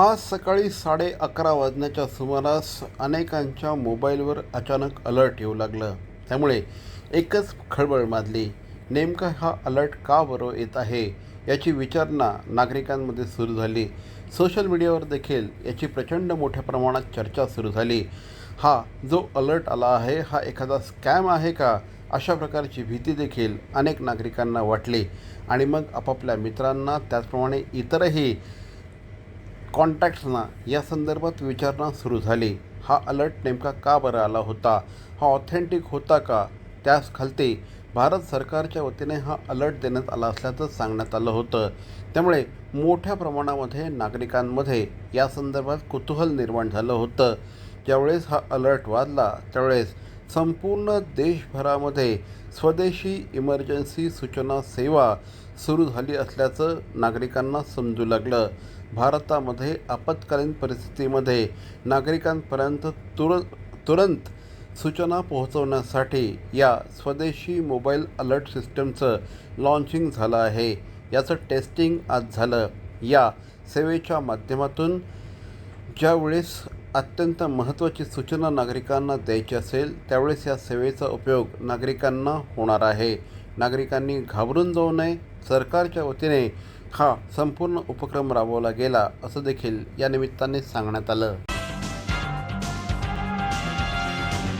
आज सकाळी 11:30 वाजण्याच्या सुमारास अनेकांच्या मोबाईलवर अचानक अलर्ट येऊ लागलं. त्यामुळे एकच खळबळ माजली. नेमका हा अलर्ट का बरं येत आहे याची विचारणा नागरिकांमध्ये सुरू झाली. सोशल मीडियावर देखील याची प्रचंड मोठ्या प्रमाणात चर्चा सुरू झाली. हा जो अलर्ट आला आहे हा एखादा स्कॅम आहे का, अशा प्रकारची भीती देखील अनेक नागरिकांना वाटली आणि मग आपापल्या मित्रांना त्याचप्रमाणे इतरही कॉन्टॅक्ट्सना या संदर्भात विचारणा सुरू झाली. हा अलर्ट नेमका का बरं आला होता, हा ऑथेंटिक होता का, त्यास खालती भारत सरकारच्या वतीने हा अलर्ट देण्यात आला असल्याचं सांगण्यात आलं होतं. त्यामुळे मोठ्या प्रमाणामध्ये नागरिकांमध्ये या संदर्भात कुतूहल निर्माण झालं होतं. ज्यावेळेस हा अलर्ट वाजला त्यावेळेस संपूर्ण देशभरामध्ये स्वदेशी इमर्जन्सी सूचना सेवा सुरू झाली असल्याचं नागरिकांना समजू लागलं. भारतामध्ये आपत्कालीन परिस्थितीमध्ये नागरिकांपर्यंत तुरंत सूचना पोहोचवण्यासाठी या स्वदेशी मोबाईल अलर्ट सिस्टमचं लॉन्चिंग झालं आहे. याचं टेस्टिंग आज झालं. या सेवेच्या माध्यमातून ज्यावेळेस अत्यंत महत्त्वाची सूचना नागरिकांना द्यायची असेल त्यावेळेस या सेवेचा उपयोग नागरिकांना होणार आहे. नागरिकांनी घाबरून जाऊ नये. सरकारच्या वतीने हा संपूर्ण उपक्रम राबवला गेला असं देखील या निमित्ताने सांगण्यात आलं.